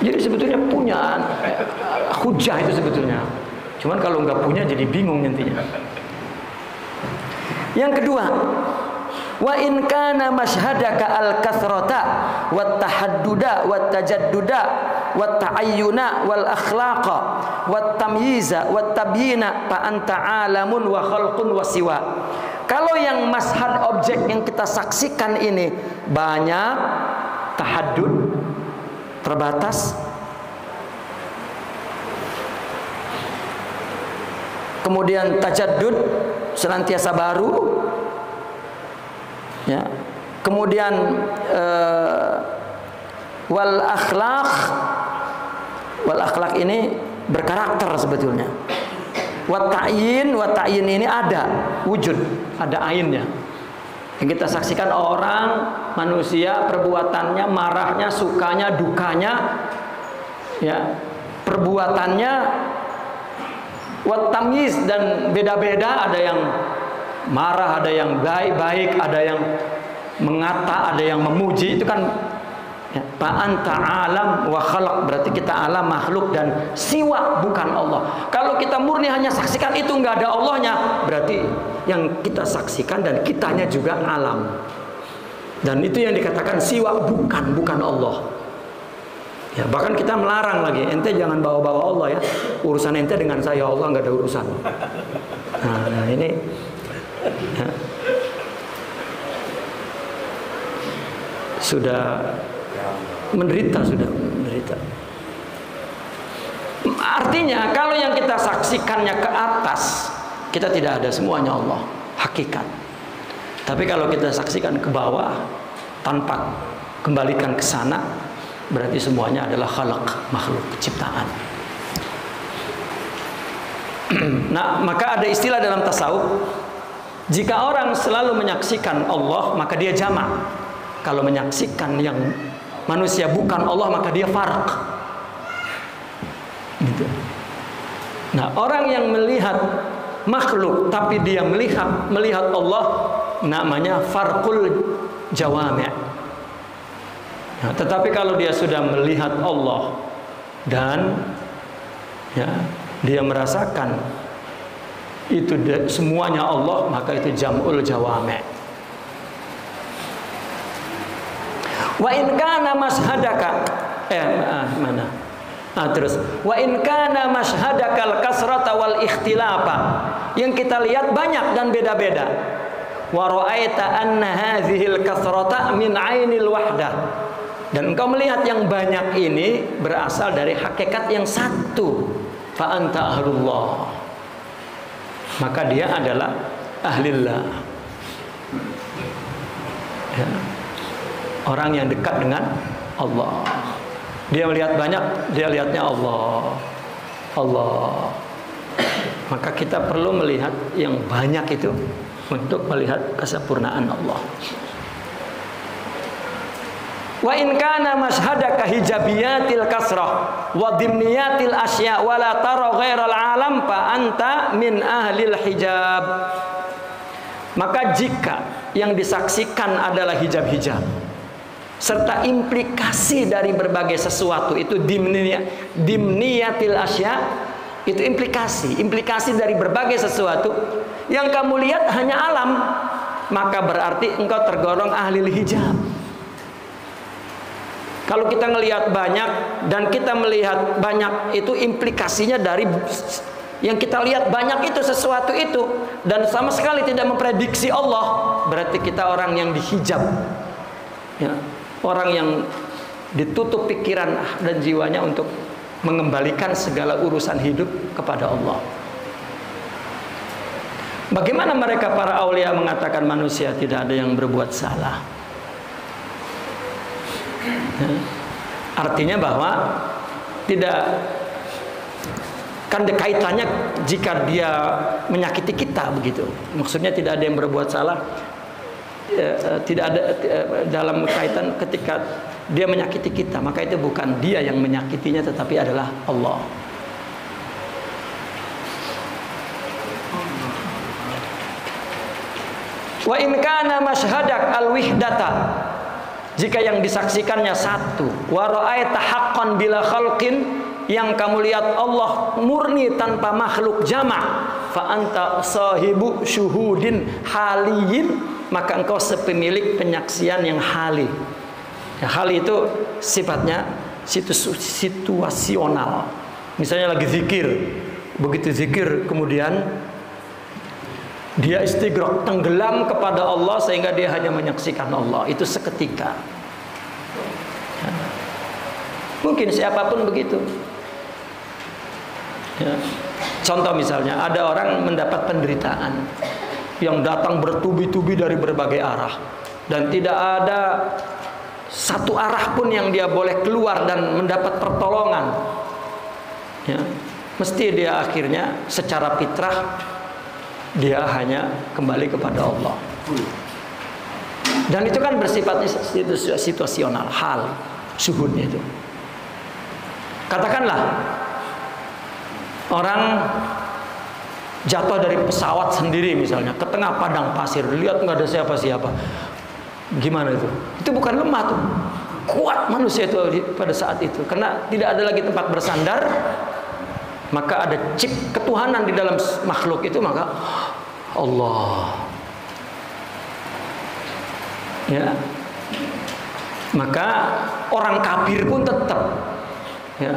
Jadi sebetulnya punya hujah itu sebetulnya. Cuman kalau nggak punya jadi bingung nantinya. Yang kedua, wa in kana mashhadaka al-kathrata wat tahadduda wat tajadduda wat ta'ayyuna wal akhlaqa wat tamyiza wat tabyina fa anta alamun wa khalqun wa siwa. Kalau yang mashhad objek yang kita saksikan ini banyak, tahaddud, terbatas, kemudian tajaddud, senantiasa baru, ya. Kemudian wal akhlaq ini berkarakter sebetulnya. Wat ta'yin ini ada wujud, ada ainnya. Yang kita saksikan orang, manusia, perbuatannya, marahnya, sukanya, dukanya, ya, perbuatannya, wat tamyiz, dan beda-beda, ada yang marah, ada yang baik, ada yang mengata, ada yang memuji, itu kan ya, fa anta alam wa khalaq, berarti kita alam, makhluk, dan siwa, bukan Allah. Kalau kita murni hanya saksikan itu nggak ada Allahnya, berarti yang kita saksikan dan kitanya juga alam. Dan itu yang dikatakan siwa, bukan Allah. Ya, bahkan kita melarang lagi, ente jangan bawa-bawa Allah ya. Urusan ente dengan saya, Allah nggak ada urusan. Nah, ini ya, sudah menderita. Artinya kalau yang kita saksikannya ke atas, kita tidak ada semuanya Allah, hakikat. Tapi kalau kita saksikan ke bawah tanpa kembalikan ke sana, berarti semuanya adalah khalaq, makhluk, ciptaan. Nah, maka ada istilah dalam tasawuf, jika orang selalu menyaksikan Allah, maka dia jamak. Kalau menyaksikan yang manusia bukan Allah, maka dia farq. Gitu. Nah, orang yang melihat makhluk tapi dia melihat Allah, namanya farqul jawami'. Nah, tetapi kalau dia sudah melihat Allah dan ya, dia merasakan itu semuanya Allah, maka itu jam'ul jawami'. Wa in kana mashhadaka terus wa in kana mashhadakal kasrata wal ikhtilafa, yang kita lihat banyak dan beda-beda. Wa ra'aita anna hadhil kasrata min ainil wahdah, dan engkau melihat yang banyak ini berasal dari hakikat yang satu, fa anta ahlullah, maka dia adalah ahlillah, ya, orang yang dekat dengan Allah. Dia melihat banyak, dia lihatnya Allah. Maka kita perlu melihat yang banyak itu untuk melihat kesempurnaan Allah. Wa in kana mashhadaka hijabiyatil kasrah wa dimniyatil asya wa la tara ghairal alam fa anta min ahlil hijab. Maka jika yang disaksikan adalah hijab-hijab serta implikasi dari berbagai sesuatu, itu dimniyatil asya, itu implikasi dari berbagai sesuatu yang kamu lihat hanya alam, maka berarti engkau tergolong ahli hijab. Kalau kita melihat banyak dan kita melihat banyak, itu implikasinya dari yang kita lihat banyak itu sesuatu itu, dan sama sekali tidak memprediksi Allah, berarti kita orang yang dihijab, ya, orang yang ditutup pikiran dan jiwanya untuk mengembalikan segala urusan hidup kepada Allah. Bagaimana mereka para aulia mengatakan manusia tidak ada yang berbuat salah? Artinya bahwa tidak, kan kaitannya jika dia menyakiti kita begitu. Maksudnya tidak ada yang berbuat salah, tidak ada dalam kaitan ketika dia menyakiti kita, maka itu bukan dia yang menyakitinya tetapi adalah Allah. Wa in kana mashhadak al-wihdata jika yang disaksikannya satu, wa ra'aita haqqan bila khalqin, yang kamu lihat Allah murni tanpa makhluk jamak, fa anta sahibu syuhudin haliyin, maka engkau sepemilik penyaksian yang hali. Ya, hali itu sifatnya situasional. Misalnya lagi zikir, begitu zikir kemudian dia istighraq, tenggelam kepada Allah sehingga dia hanya menyaksikan Allah, itu seketika. Ya. Mungkin siapapun begitu. Ya. Contoh misalnya ada orang mendapat penderitaan yang datang bertubi-tubi dari berbagai arah dan tidak ada satu arah pun yang dia boleh keluar dan mendapat pertolongan. Ya. Mesti dia akhirnya secara fitrah dia hanya kembali kepada Allah. Dan itu kan bersifatnya situasional, hal syuhudnya itu. Katakanlah orang jatuh dari pesawat sendiri misalnya ke tengah padang pasir, lihat nggak ada siapa-siapa. Gimana itu? Itu bukan lemah tuh. Kuat manusia itu pada saat itu. Karena tidak ada lagi tempat bersandar. Maka ada chip ketuhanan di dalam makhluk itu, maka Allah. Ya. Maka orang kafir pun tetap ya.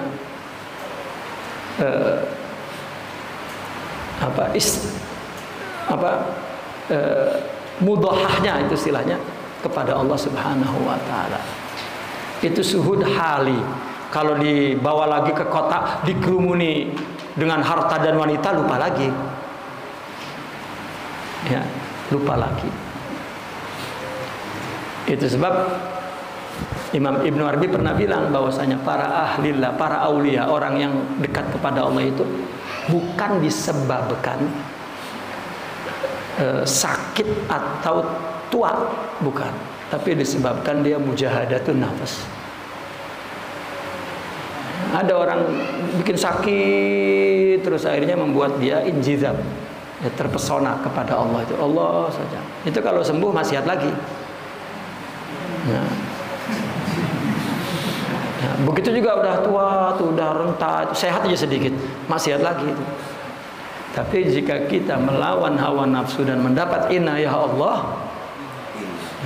Mudahahnya itu istilahnya kepada Allah Subhanahu wa taala. Itu syuhud hali. Kalau dibawa lagi ke kota, dikerumuni dengan harta dan wanita, lupa lagi. Ya, lupa lagi. Itu sebab Imam Ibnu Arabi pernah bilang bahwasanya para ahlillah, para aulia, orang yang dekat kepada Allah itu bukan disebabkan sakit atau tua, bukan, tapi disebabkan dia mujahadatun nafas. Ada orang bikin sakit terus akhirnya membuat dia injizab, ya, terpesona kepada Allah, itu Allah saja. Itu kalau sembuh maksiat lagi. Nah, ya, begitu juga udah tua tuh, udah renta, sehat aja sedikit, maksiat lagi itu. Tapi jika kita melawan hawa nafsu dan mendapat inayah Allah,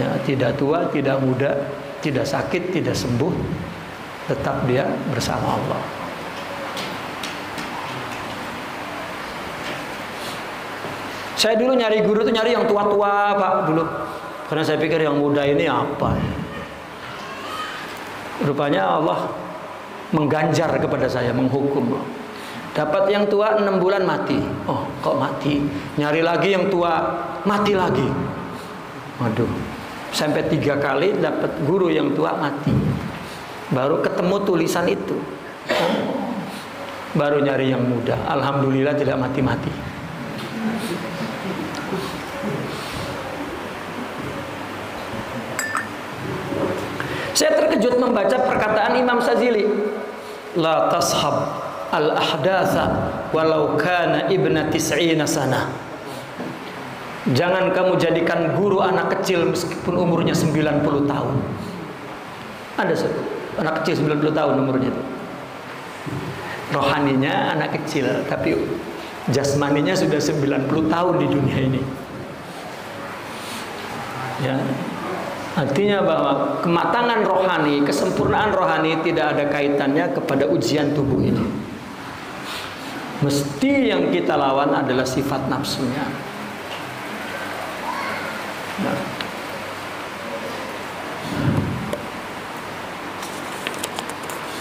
ya, tidak tua, tidak muda, tidak sakit, tidak sembuh, tetap dia bersama Allah. Saya dulu nyari guru tuh nyari yang tua-tua, Pak, dulu. Karena saya pikir yang muda ini apa? Rupanya Allah mengganjar kepada saya, menghukum. Dapat yang tua 6 bulan mati. Oh, kok mati? Nyari lagi yang tua, mati lagi. Waduh, sampai 3 kali dapat guru yang tua mati. Baru ketemu tulisan itu. Baru nyari yang muda. Alhamdulillah tidak mati-mati. Saya terkejut membaca perkataan Imam Sazili. La tashab al-ahdatha walau kana ibna tis'ina sana. Jangan kamu jadikan guru anak kecil meskipun umurnya 90 tahun. Ada anak kecil 90 tahun umurnya itu. Rohaninya anak kecil, tapi jasmaninya sudah 90 tahun di dunia ini. Ya. Artinya bahwa kematangan rohani, kesempurnaan rohani tidak ada kaitannya kepada ujian tubuh ini. Mesti yang kita lawan adalah sifat nafsunya. Nah.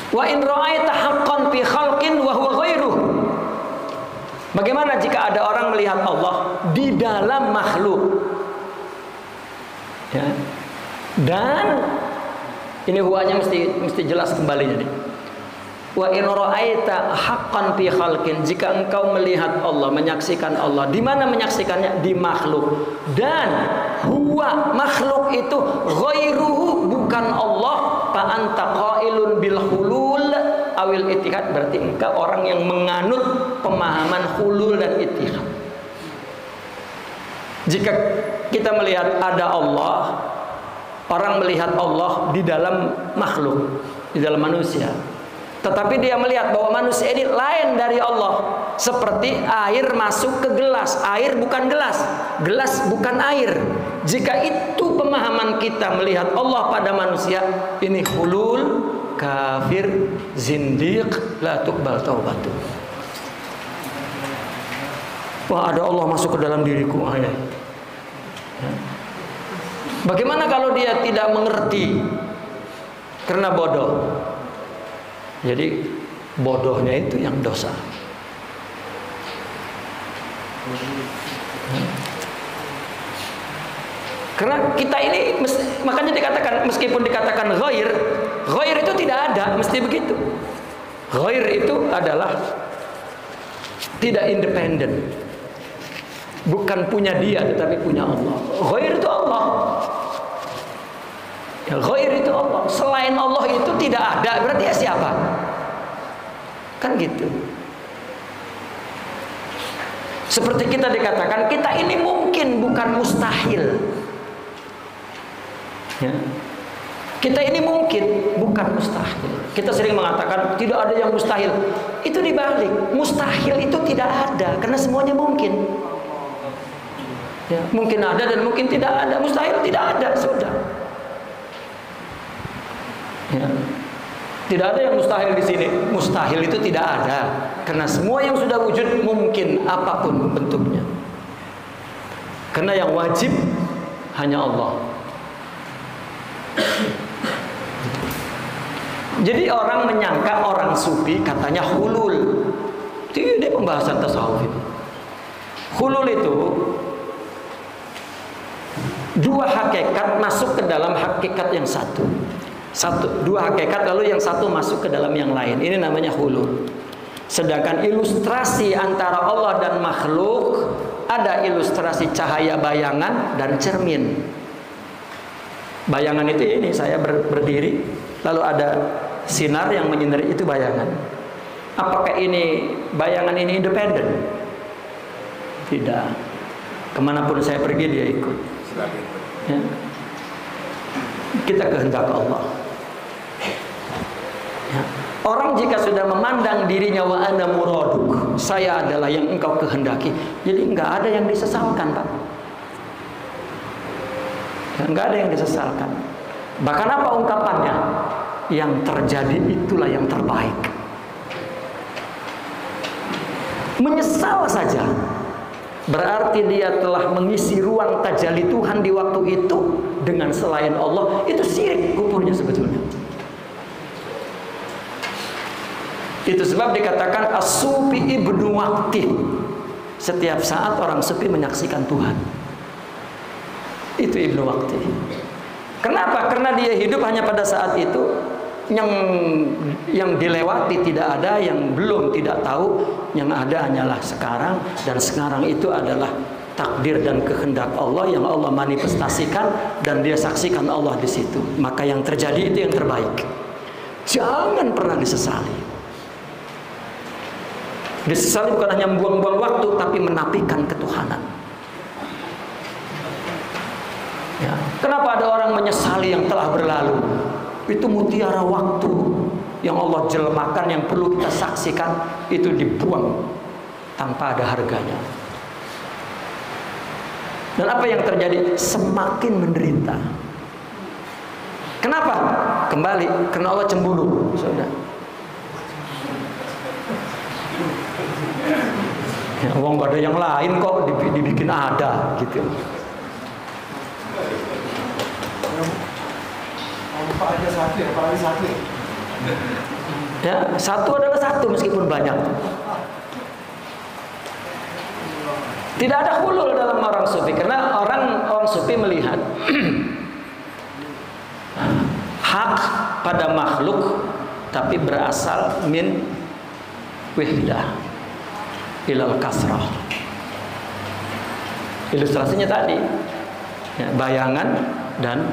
Wa in ra'aita haqqan fi khalqin wa huwa ghairuh. Bagaimana jika ada orang melihat Allah di dalam makhluk? Ya. Dan ini huwanya mesti jelas kembalinya nih. Wa in ra'aita haqqan fi khalqin, jika engkau melihat Allah, menyaksikan Allah, di mana menyaksikannya? Di makhluk. Dan huwa, makhluk itu, ghairuhu, bukan Allah, fa anta qailun bil hulul awil ittihad, berarti engkau orang yang menganut pemahaman hulul dan ittihad. Jika kita melihat ada Allah, Orang melihat Allah di dalam makhluk, di dalam manusia. Tetapi dia melihat bahwa manusia ini lain dari Allah. Seperti air masuk ke gelas. Air bukan gelas, gelas bukan air. Jika itu pemahaman kita melihat Allah pada manusia, ini hulul, kafir, zindiq, la tuqbal taubatu. Wah, ada Allah masuk ke dalam diriku. Bagaimana kalau dia tidak mengerti karena bodoh? Jadi bodohnya itu yang dosa. Karena kita ini makanya dikatakan, meskipun dikatakan ghair, ghair itu tidak ada, mesti begitu. Ghair itu adalah tidak independen. Bukan punya dia tetapi punya Allah. Ghair itu Allah. Ya, ghair itu Allah. Selain Allah itu tidak ada, berarti ya siapa? Kan gitu. Seperti kita dikatakan, kita ini mungkin bukan mustahil. Ya. Kita ini mungkin bukan mustahil. Kita sering mengatakan tidak ada yang mustahil. Itu dibalik. Mustahil itu tidak ada karena semuanya mungkin. Ya, mungkin ada dan mungkin tidak ada. Mustahil tidak ada, sudah. Ya. Tidak ada yang mustahil di sini. Mustahil itu tidak ada karena semua yang sudah wujud mungkin apapun bentuknya. Karena yang wajib hanya Allah. Jadi orang menyangka orang sufi katanya hulul. Ini pembahasan tasawuf itu. Hulul itu dua hakikat masuk ke dalam hakikat yang satu. Dua hakikat lalu yang satu masuk ke dalam yang lain. Ini namanya hulul. Sedangkan ilustrasi antara Allah dan makhluk, ada ilustrasi cahaya bayangan dan cermin. Bayangan itu ini, saya berdiri, lalu ada sinar yang menyinari, itu bayangan. Apakah ini bayangan ini independen? Tidak. Kemanapun saya pergi dia ikut. Ya. Kita kehendak Allah. Ya. Orang jika sudah memandang dirinya wa ana muraduk, saya adalah yang engkau kehendaki, jadi enggak ada yang disesalkan, Pak. Enggak ada yang disesalkan. Bahkan apa ungkapannya? Yang terjadi itulah yang terbaik. Menyesal saja berarti dia telah mengisi ruang tajalli Tuhan di waktu itu dengan selain Allah. Itu syirik kufurnya sebetulnya. Itu sebab dikatakan as-sufi ibnu waqti. Setiap saat orang sufi menyaksikan Tuhan. Itu ibnu waqti. Kenapa? Karena dia hidup hanya pada saat itu. Yang dilewati tidak ada, yang belum tidak tahu, yang ada hanyalah sekarang, dan sekarang itu adalah takdir dan kehendak Allah yang Allah manifestasikan dan dia saksikan Allah di situ. Maka yang terjadi itu yang terbaik. Jangan pernah disesali. Disesali bukan hanya membuang-buang waktu, tapi menafikan ketuhanan. Ya. Kenapa ada orang menyesali yang telah berlalu? Itu mutiara waktu yang Allah jelmakan, yang perlu kita saksikan, itu dibuang tanpa ada harganya. Dan apa yang terjadi? Semakin menderita. Kenapa? Kembali, karena Allah cemburu. Sudah. Ya, uang gak ada yang lain kok dibikin ada gitu. Aja satu, apalagi satu. Ya, satu adalah satu meskipun banyak. Tidak ada hulul dalam orang sufi, karena orang sufi melihat hak pada makhluk tapi berasal min wihdah ilal kasrah. Ilustrasinya tadi ya, bayangan dan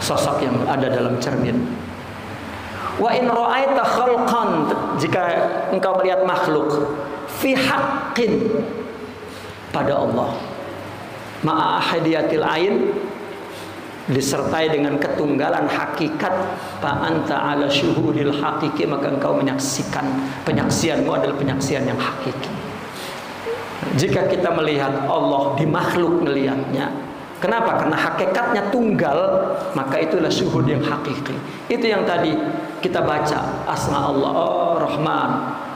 sosok yang ada dalam cermin. Wa in ra'aita khalqan, jika engkau melihat makhluk fi haqqin pada Allah ma'a ahadiyatil ain, disertai dengan ketunggalan hakikat, fa anta ala syuhudil hakiki, maka engkau menyaksikan, penyaksianmu adalah penyaksian yang hakiki. Jika kita melihat Allah di makhluk melihatnya, kenapa? Karena hakikatnya tunggal, maka itulah syuhud yang hakiki. Itu yang tadi kita baca asma Allah, Rahman,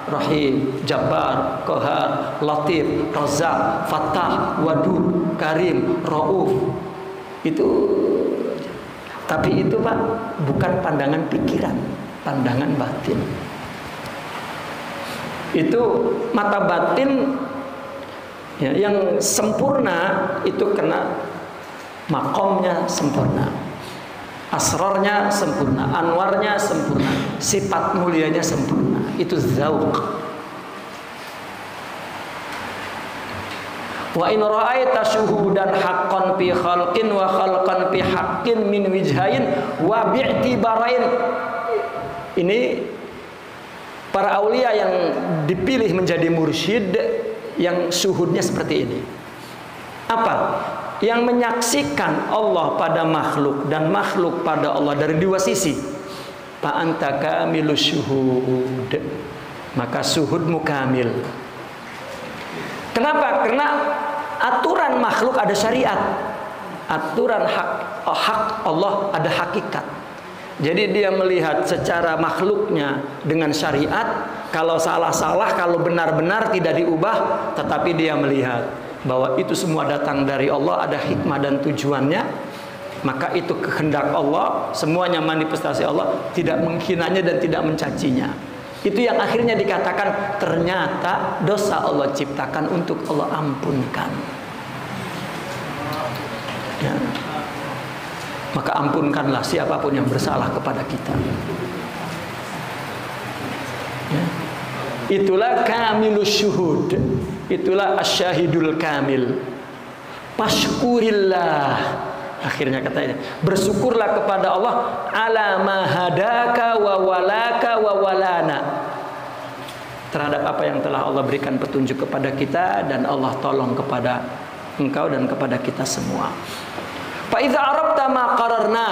Rahim, Jabbar, Qahar, Latif, Razzaq, Fattah, Wadud, Karim, Rauf. Itu, tapi itu Pak bukan pandangan pikiran, pandangan batin. Itu mata batin ya, yang sempurna itu kena makomnya sempurna, asrarnya sempurna, anwarnya sempurna, sifat mulianya sempurna. Itu zauq. Wa in ra'aita syuhudan haqqan fi khalqin wa khalqan fi haqqin min wijhain wa bi'tibarain. Ini para aulia yang dipilih menjadi mursyid yang syuhudnya seperti ini. Apa? Yang menyaksikan Allah pada makhluk dan makhluk pada Allah dari dua sisi. Fa anta kamilus syuhud. Maka syuhudmu kamil. Kenapa? Karena aturan makhluk ada syariat. Aturan hak Allah ada hakikat. Jadi dia melihat secara makhluknya dengan syariat, kalau salah-salah, kalau benar-benar tidak diubah, tetapi dia melihat bahwa itu semua datang dari Allah, ada hikmah dan tujuannya, maka itu kehendak Allah, semuanya manifestasi Allah, tidak menghinanya dan tidak mencacinya. Itu yang akhirnya dikatakan ternyata dosa Allah ciptakan untuk Allah ampunkan. Ya. Maka ampunkanlah siapapun yang bersalah kepada kita. Ya. Itulah kamilus syuhud. Itulah asyahidul kamil. Pashkurillah. Akhirnya katanya, bersyukurlah kepada Allah ala ma hadaka wa walaka wa walana. Terhadap apa yang telah Allah berikan petunjuk kepada kita dan Allah tolong kepada engkau dan kepada kita semua. Fa idza arabta ma qararna,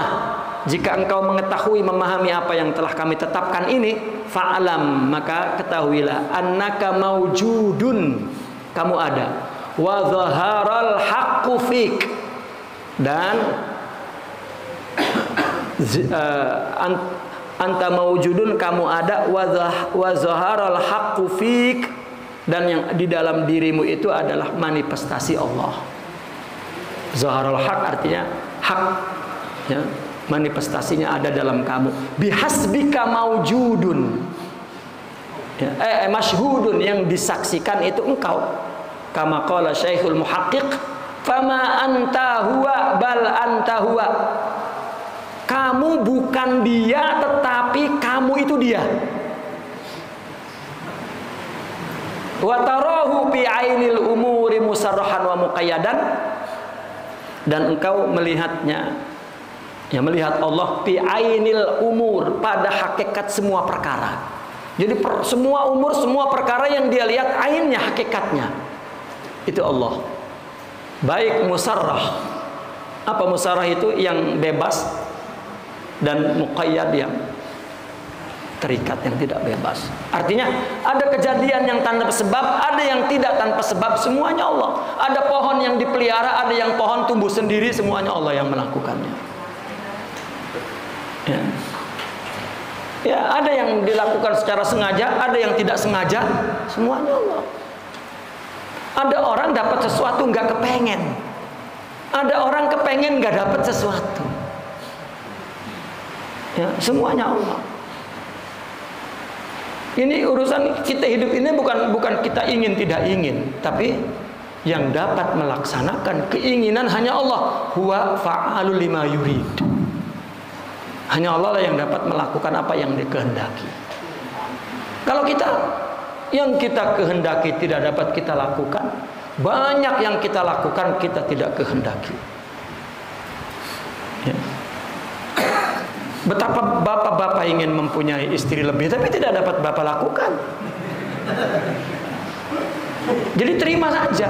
jika engkau mengetahui memahami apa yang telah kami tetapkan ini, fa'alam, maka ketahuilah annaka maujudun, kamu ada, wa zaharal haqqu fik, dan anta maujudun, kamu ada, wa zaharal haqqu fik, dan yang di dalam dirimu itu adalah manifestasi Allah. Zaharul haq artinya hak, ya, manifestasinya ada dalam kamu. Bihasbika maujudun, ya, masyhudun, yang disaksikan itu engkau. Kama qala Syekhul Muhaqqiq, fama anta huwa bal anta huwa. Kamu bukan dia, tetapi kamu itu dia. Wa tarahu bi ainil umuri musarrahan wa muqayyadan, dan engkau melihatnya, ya, melihat Allah fi ainil umur, pada hakikat semua perkara. Jadi semua umur, semua perkara yang dia lihat ainnya, hakikatnya itu Allah. Baik musarrah. Apa musarrah itu? Yang bebas, dan muqayyad yang terikat, yang tidak bebas. Artinya ada kejadian yang tanpa sebab, ada yang tidak tanpa sebab, semuanya Allah. Ada pohon yang dipelihara, ada yang pohon tumbuh sendiri, semuanya Allah yang melakukannya. Ya. Ya, ada yang dilakukan secara sengaja, ada yang tidak sengaja, semuanya Allah. Ada orang dapat sesuatu nggak kepengen, ada orang kepengen nggak dapat sesuatu. Ya, semuanya Allah. Ini urusan kita hidup ini bukan kita ingin tidak ingin, tapi yang dapat melaksanakan keinginan hanya Allah. Huwa fa'alul lima yurid. Hanya Allah yang dapat melakukan apa yang dikehendaki. Kalau kita yang kita kehendaki tidak dapat kita lakukan, banyak yang kita lakukan kita tidak kehendaki. Ya. Betapa bapak-bapak ingin mempunyai istri lebih, tapi tidak dapat bapak lakukan. Jadi terima saja.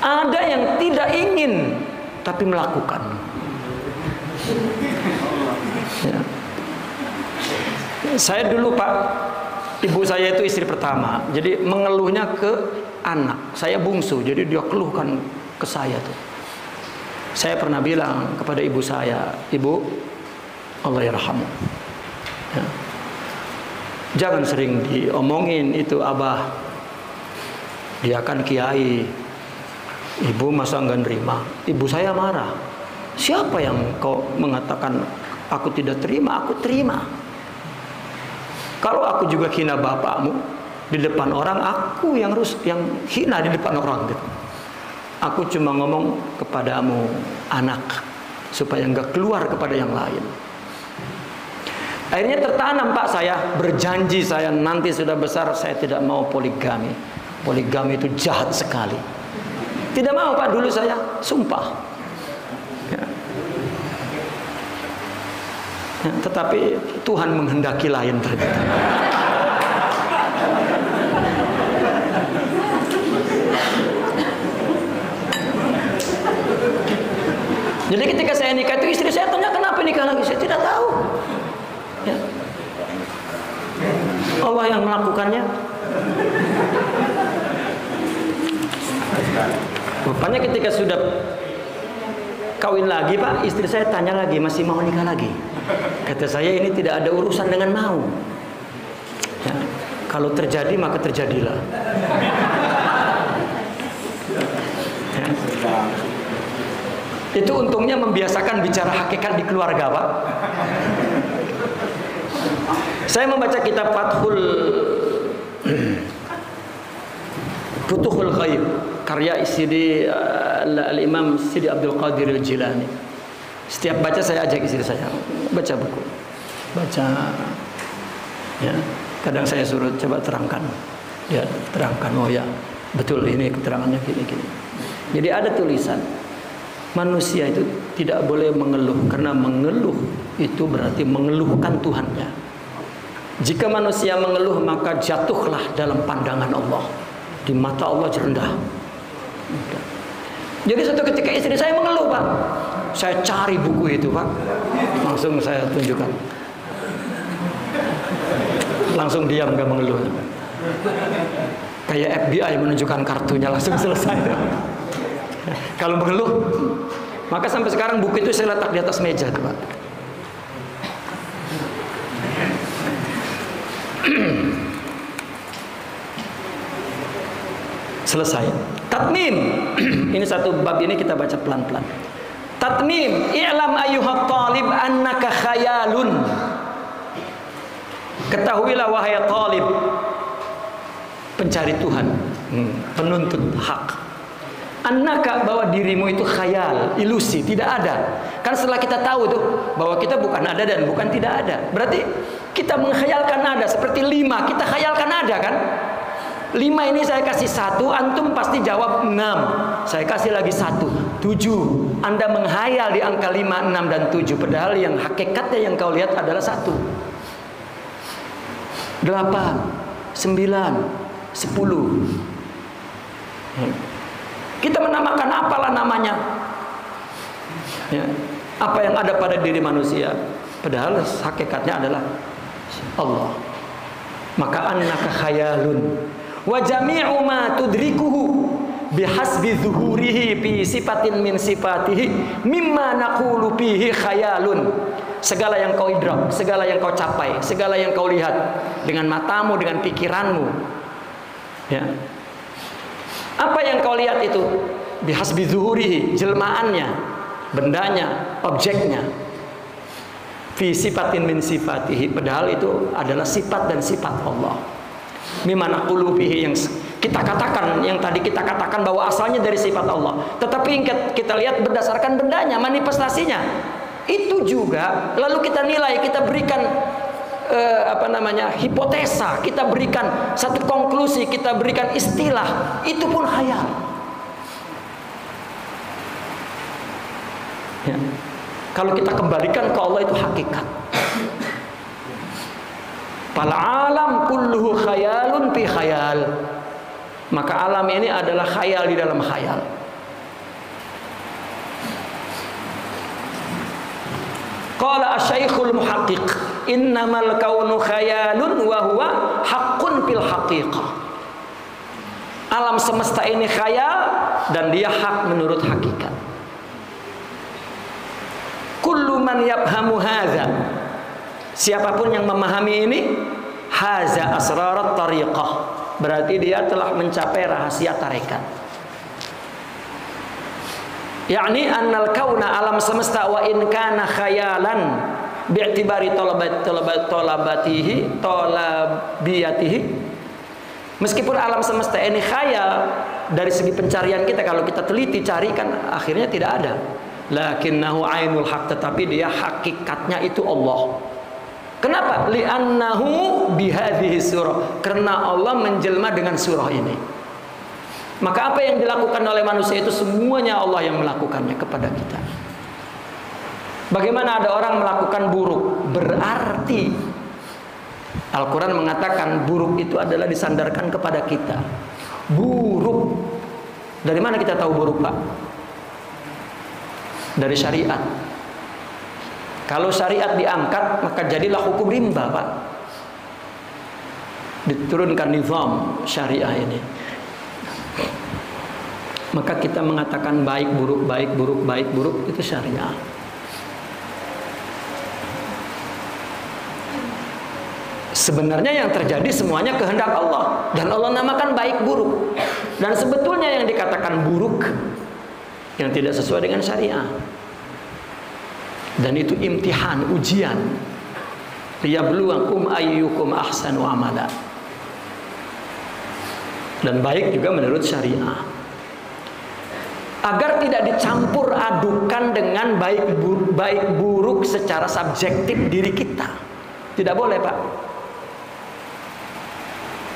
Ada yang tidak ingin tapi melakukan. Ya. Saya dulu Pak, ibu saya itu istri pertama, jadi mengeluhnya ke anak. Saya bungsu, jadi dia keluhkan ke saya tuh. Saya pernah bilang kepada ibu saya, Ibu, Allah yarhamu, ya, jangan sering diomongin itu Abah, dia kan kiai, ibu masa nggak nerima. Ibu saya marah, siapa yang kau mengatakan aku tidak terima? Aku terima. Kalau aku juga hina bapakmu di depan orang, aku yang hina di depan orang gitu. Aku cuma ngomong kepadamu anak, supaya nggak keluar kepada yang lain. Akhirnya tertanam Pak, saya berjanji saya nanti sudah besar saya tidak mau poligami. Poligami itu jahat sekali. Tidak mau Pak, dulu saya sumpah. Ya. Ya, tetapi Tuhan menghendaki lain ternyata. Jadi ketika saya nikah itu istri saya tanya kenapa nikah lagi, saya tidak tahu. Ya. Allah yang melakukannya. Rupanya ketika sudah kawin lagi Pak, istri saya tanya lagi, masih mau nikah lagi? Kata saya ini tidak ada urusan dengan mau. Ya. Kalau terjadi maka terjadilah. Ya. Itu untungnya membiasakan bicara hakikat di keluarga Pak. Saya membaca kitab Futuhul Ghaib karya Al-Imam Sidi Abdul Qadir Al-Jilani. Setiap baca saya ajak istri saya baca buku, baca. Ya, kadang saya suruh coba terangkan. Ya, terangkan. Oh ya, betul ini keterangannya gini-gini. Jadi ada tulisan manusia itu tidak boleh mengeluh, karena mengeluh itu berarti mengeluhkan Tuhannya. Jika manusia mengeluh maka jatuhlah dalam pandangan Allah. Di mata Allah rendah. Jadi suatu ketika istri saya mengeluh Pak, saya cari buku itu Pak, langsung saya tunjukkan, langsung diam gak mengeluh. Kayak FBI menunjukkan kartunya langsung selesai. Kalau mengeluh, maka sampai sekarang buku itu saya letak di atas meja tuh Pak. Selesai. Tatmim. Ini satu bab ini kita baca pelan-pelan. Tatmim. I'lam ayyuhat talib annaka khayalun. Ketahuilah wahai talib, pencari Tuhan, penuntut hak. Annaka, bahwa dirimu itu khayal, ilusi, tidak ada. Kan setelah kita tahu tuh bahwa kita bukan ada dan bukan tidak ada, berarti kita menghayalkan ada. Seperti 5, kita khayalkan ada kan. 5 ini saya kasih 1, antum pasti jawab 6. Saya kasih lagi 1, 7. Anda menghayal di angka 5, 6 dan 7, padahal yang hakikatnya yang kau lihat adalah 1. 8, 9, 10. Kita menamakan apalah namanya, ya, apa yang ada pada diri manusia, padahal hakikatnya adalah Allah. Maka annaka khayalun wa jami'u ma tudrikuhu bihasbi zuhurihi fi sifatin min sifatihi mimma naqulu fihi khayalun. Segala yang kau idrak, segala yang kau capai, segala yang kau lihat dengan matamu, dengan pikiranmu, ya. Apa yang kau lihat itu bihasbi zuhurihi, jelmaannya, bendanya, objeknya, fi sifatin min sifatihi, padahal itu adalah sifat dan sifat Allah. Mimana qulubihi, yang kita katakan, yang tadi kita katakan bahwa asalnya dari sifat Allah, tetapi kita lihat berdasarkan bendanya, manifestasinya itu juga, lalu kita nilai, kita berikan hipotesa, kita berikan satu konklusi, kita berikan istilah, itu pun khayal. Ya. Kalau kita kembalikan ke Allah itu hakikat. Fal alam kulluhu khayalun fi khayal. Maka alam ini adalah khayal di dalam khayal. Qala asy-syaikhul muhaqqiq, innamal kaunu khayalun wa huwa haqqun fil haqiqah. Alam semesta ini khayal dan dia hak menurut hakikat. Kullu man yafhamu hadza, siapapun yang memahami ini, haza asrarat tariqah, berarti dia telah mencapai rahasia tarekat. Yakni annal kauna, alam semesta, wa in kana khayalan bi'tibari talabiyatihi, meskipun alam semesta ini khayal dari segi pencarian kita, kalau kita teliti cari kan akhirnya tidak ada, lakinnahu ainul haq, tetapi dia hakikatnya itu Allah. Kenapa? Li'annahu bihadhihi surah, karena Allah menjelma dengan surah ini. Maka apa yang dilakukan oleh manusia itu semuanya Allah yang melakukannya kepada kita. Bagaimana ada orang melakukan buruk, berarti Al-Quran mengatakan buruk itu adalah disandarkan kepada kita. Buruk, dari mana kita tahu buruk, Pak? Dari syariat. Kalau syariat diangkat, maka jadilah hukum rimba, Pak. Diturunkan nizam syariah ini, maka kita mengatakan baik buruk, baik buruk, baik buruk, itu syariah. Sebenarnya yang terjadi semuanya kehendak Allah, dan Allah namakan baik buruk. Dan sebetulnya yang dikatakan buruk yang tidak sesuai dengan syariah. Dan itu imtihan, ujian. Liyabluwakum ayyukum ahsanu amala. Dan baik juga menurut syariah. Agar tidak dicampur adukan dengan baik buruk secara subjektif diri kita. Tidak boleh, Pak.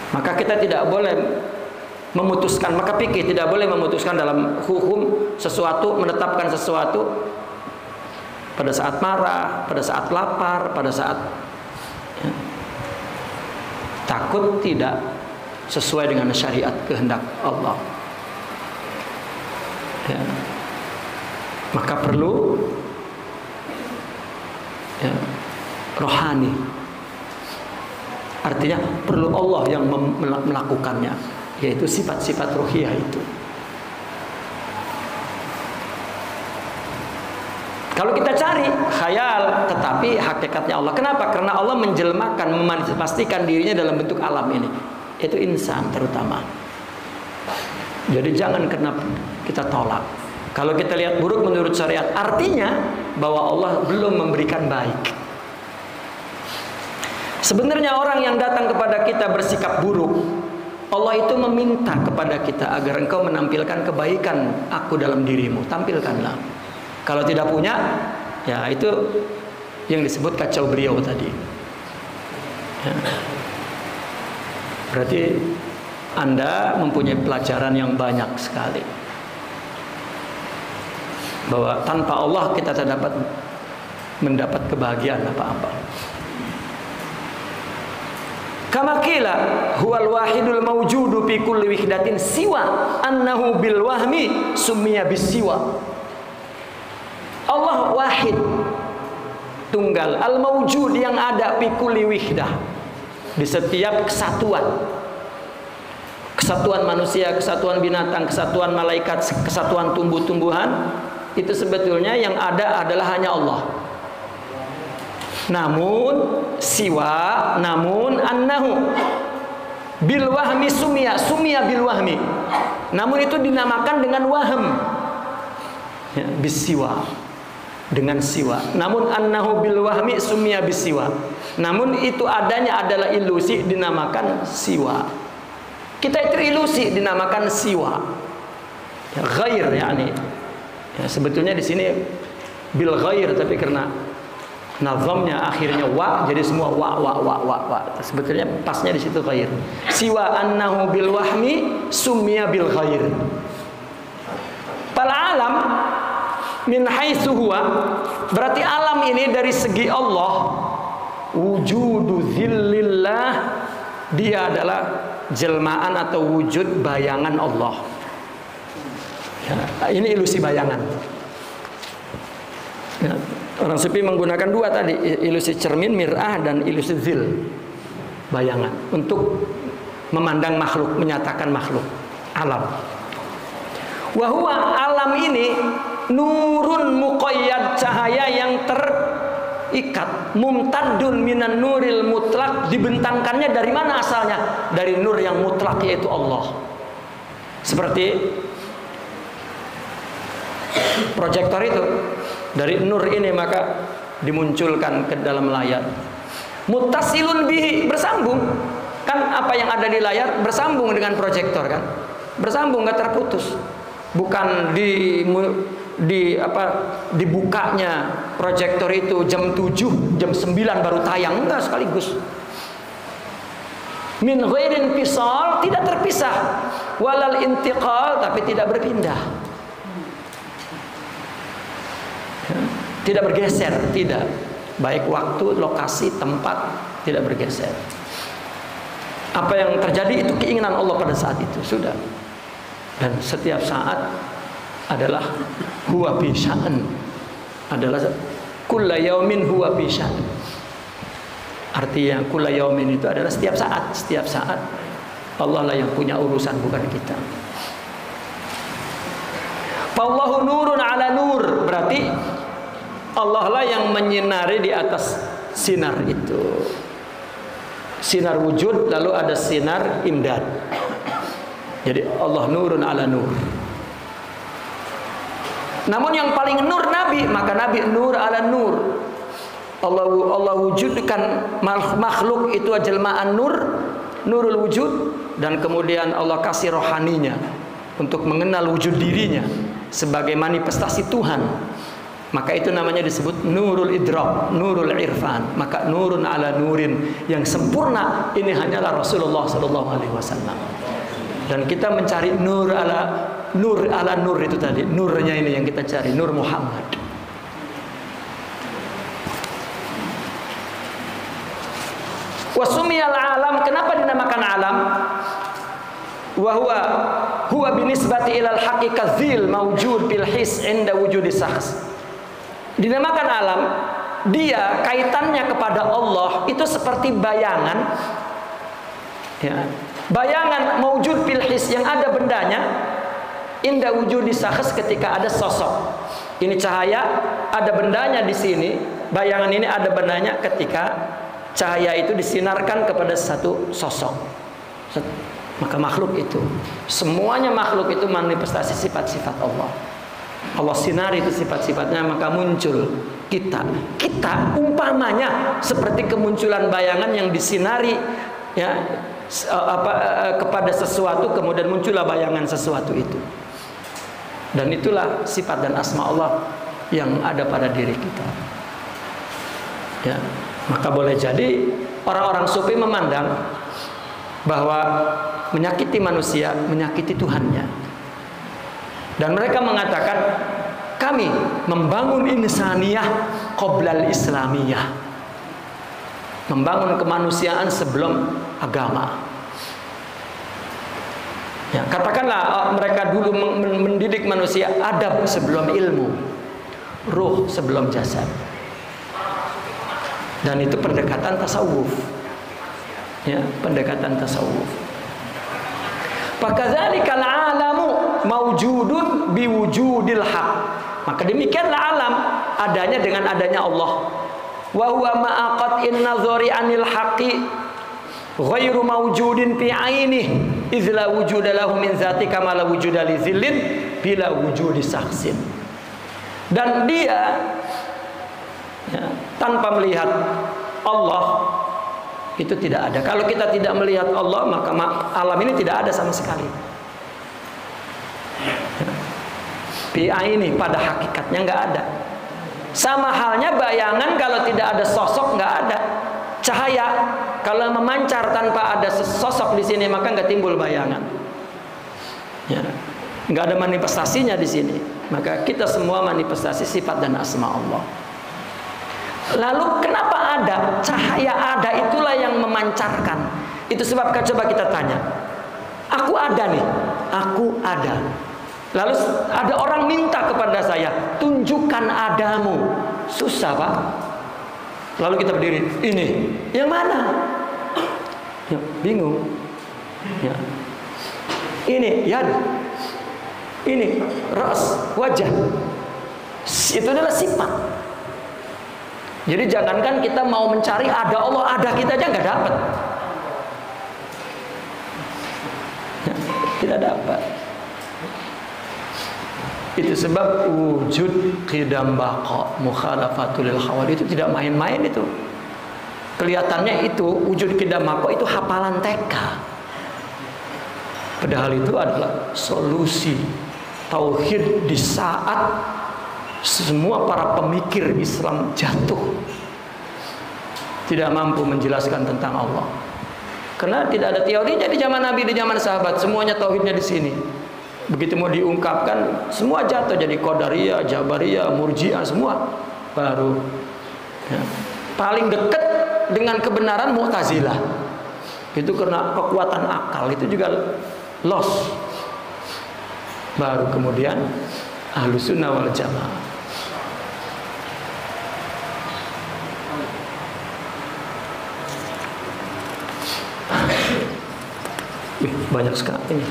Maka kita tidak boleh memutuskan, maka fikih tidak boleh memutuskan dalam hukum sesuatu, menetapkan sesuatu pada saat marah, pada saat lapar, pada saat ya, takut tidak sesuai dengan syariat kehendak Allah. Ya. Maka perlu ya, rohani, artinya perlu Allah yang melakukannya, yaitu sifat-sifat ruhiyah itu. Kalau kita cari khayal, tetapi hakikatnya Allah. Kenapa? Karena Allah menjelmakan, memanifestasikan dirinya dalam bentuk alam ini, yaitu insan terutama. Jadi jangan kena kita tolak. Kalau kita lihat buruk menurut syariat, artinya bahwa Allah belum memberikan baik. Sebenarnya orang yang datang kepada kita bersikap buruk, Allah itu meminta kepada kita agar engkau menampilkan kebaikan aku dalam dirimu, tampilkanlah. Kalau tidak punya, ya itu yang disebut kacau beliau tadi. Ya. Berarti Anda mempunyai pelajaran yang banyak sekali, bahwa tanpa Allah kita tidak dapat mendapat kebahagiaan apa-apa. Kama qila huwal wahidul mawjudu fi kulli wihdatin siwa annahu bil wahmi summiya bisiwa. Allah wahid, tunggal, al mawjud, yang ada fi kulli wihdah, di setiap kesatuan. Kesatuan manusia, kesatuan binatang, kesatuan malaikat, kesatuan tumbuh-tumbuhan, itu sebetulnya yang ada adalah hanya Allah. Namun siwa, namun annahu bil wahmi sumia bil wahmi. Namun itu dinamakan dengan wahm. Ya, bisiwa, dengan siwa. Namun annahu bil wahmi sumia bisiwa. Namun itu adanya adalah ilusi, dinamakan siwa. Kita itu ilusi, dinamakan siwa. Ya, ghair yakni. Ya, sebetulnya di sini bil ghair, tapi karena nazamnya akhirnya wa, jadi semua wa. Sebetulnya pasnya di situ ghair. Siwa annahu bil wahmi summiya bil ghair. Fal alam min haitsu huwa, berarti alam ini dari segi Allah, wujudu dzillillah, dia adalah jelmaan atau wujud bayangan Allah. Ya, ini ilusi bayangan. Ya, orang sufi menggunakan dua tadi, ilusi cermin, mir'ah, dan ilusi zil, bayangan, untuk memandang makhluk, menyatakan makhluk, alam. Wahwa alam ini nurun muqayyad, cahaya yang terikat, mumtadun minan nuril mutlak, dibentangkannya dari mana asalnya? Dari nur yang mutlak, yaitu Allah. Seperti proyektor itu, dari nur ini maka dimunculkan ke dalam layar. Muttasilun bihi, bersambung. Kan apa yang ada di layar bersambung dengan proyektor kan? Bersambung, nggak terputus. Bukan dibukanya proyektor itu jam 7, jam 9 baru tayang, enggak, sekaligus. Min ghairin fisal, tidak terpisah. Walal intiqal, tapi tidak berpindah. Tidak bergeser, tidak. Baik waktu, lokasi, tempat, tidak bergeser. Apa yang terjadi itu keinginan Allah pada saat itu, sudah. Dan setiap saat adalah huwa fi sya'an, adalah kulla yaumin huwa fi sya'an. Artinya kulla yaumin itu adalah setiap saat Allah lah yang punya urusan, bukan kita. Fallahu nurun ala nur, berarti Allah lah yang menyinari di atas sinar itu. Sinar wujud, lalu ada sinar imdad. Jadi Allah nurun ala nur. Namun yang paling nur Nabi, maka Nabi nur ala nur. Allah wujudkan makhluk itu jelmaan nur, nurul wujud, dan kemudian Allah kasih rohaninya untuk mengenal wujud dirinya sebagai manifestasi Tuhan. Maka itu namanya disebut nurul idrak, nurul irfan. Maka nurun ala nurin, yang sempurna ini hanyalah Rasulullah sallallahu alaihi wasallam. Dan kita mencari nur ala nur itu tadi, nurnya ini yang kita cari, nur Muhammad. Wasumiyal alam, kenapa dinamakan alam? Huwa binisbati ilal haqiqat dzil mawjud bil his inda wujudi syakhs. Dinamakan alam, dia kaitannya kepada Allah itu seperti bayangan, ya, bayangan mawjud bil his, yang ada bendanya, inda wujudi syakhs, ketika ada sosok. Ini cahaya, ada bendanya di sini, bayangan ini ada bendanya ketika cahaya itu disinarkan kepada satu sosok. Maka makhluk itu, semuanya makhluk itu manifestasi sifat-sifat Allah. Allah sinari itu sifat-sifatnya, maka muncul kita umpamanya seperti kemunculan bayangan yang disinari, ya, kepada sesuatu, kemudian muncullah bayangan sesuatu itu. Dan itulah sifat dan asma Allah yang ada pada diri kita, ya. Maka boleh jadi orang-orang sufi memandang bahwa menyakiti manusia menyakiti Tuhannya. Dan mereka mengatakan, kami membangun insaniyah qoblal islamiyah, membangun kemanusiaan sebelum agama. Ya, katakanlah mereka dulu mendidik manusia adab sebelum ilmu, ruh sebelum jasad. Dan itu pendekatan tasawuf, ya, pendekatan tasawuf. Fakadzalikal alamu mawjudun biwujudil haq. Maka demikianlah alam adanya dengan adanya Allah. Wa huwa ma'aqat in nazari anil haqqi ghairu mawjudin fi ainihi idz la wujuda lahu min zati kama la wujuda li zillin bila wujudi saksin. Dan dia, ya, tanpa melihat Allah itu tidak ada. Kalau kita tidak melihat Allah, maka alam ini tidak ada sama sekali. Ini pada hakikatnya nggak ada. Sama halnya bayangan, kalau tidak ada sosok nggak ada. Cahaya kalau memancar tanpa ada sosok di sini, maka nggak timbul bayangan. Ya, nggak ada manifestasinya di sini. Maka kita semua manifestasi sifat dan asma Allah. Lalu kenapa ada? Cahaya ada, itulah yang memancarkan. Itu sebab coba kita tanya, aku ada nih, aku ada. Lalu ada orang minta kepada saya, tunjukkan adamu. Susah Pak. Lalu kita berdiri, ini yang mana? Ya, bingung. Ya. Ini yad, ini ras, wajah. Itu adalah sifat. Jadi jangankan kita mau mencari ada Allah, ada kita aja nggak dapat. Ya, tidak dapat. Itu sebab wujud qidam baqa mukhalafatul khawal itu tidak main-main itu. Kelihatannya itu wujud qidam baqa itu hafalan TK. Padahal itu adalah solusi tauhid di saat semua para pemikir Islam jatuh, tidak mampu menjelaskan tentang Allah. Karena tidak ada teorinya di zaman Nabi, di zaman sahabat, semuanya tauhidnya di sini. Begitu mau diungkapkan, semua jatuh jadi Qadariyah, Jabariyah, Murji'ah, semua baru. Ya. Paling dekat dengan kebenaran Mu'tazilah. Itu karena kekuatan akal, itu juga loss. Baru kemudian Ahlus Sunnah wal Jamaah. Banyak sekali ini.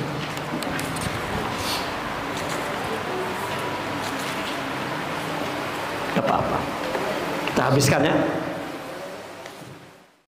Apa-apa. Kita habiskan ya.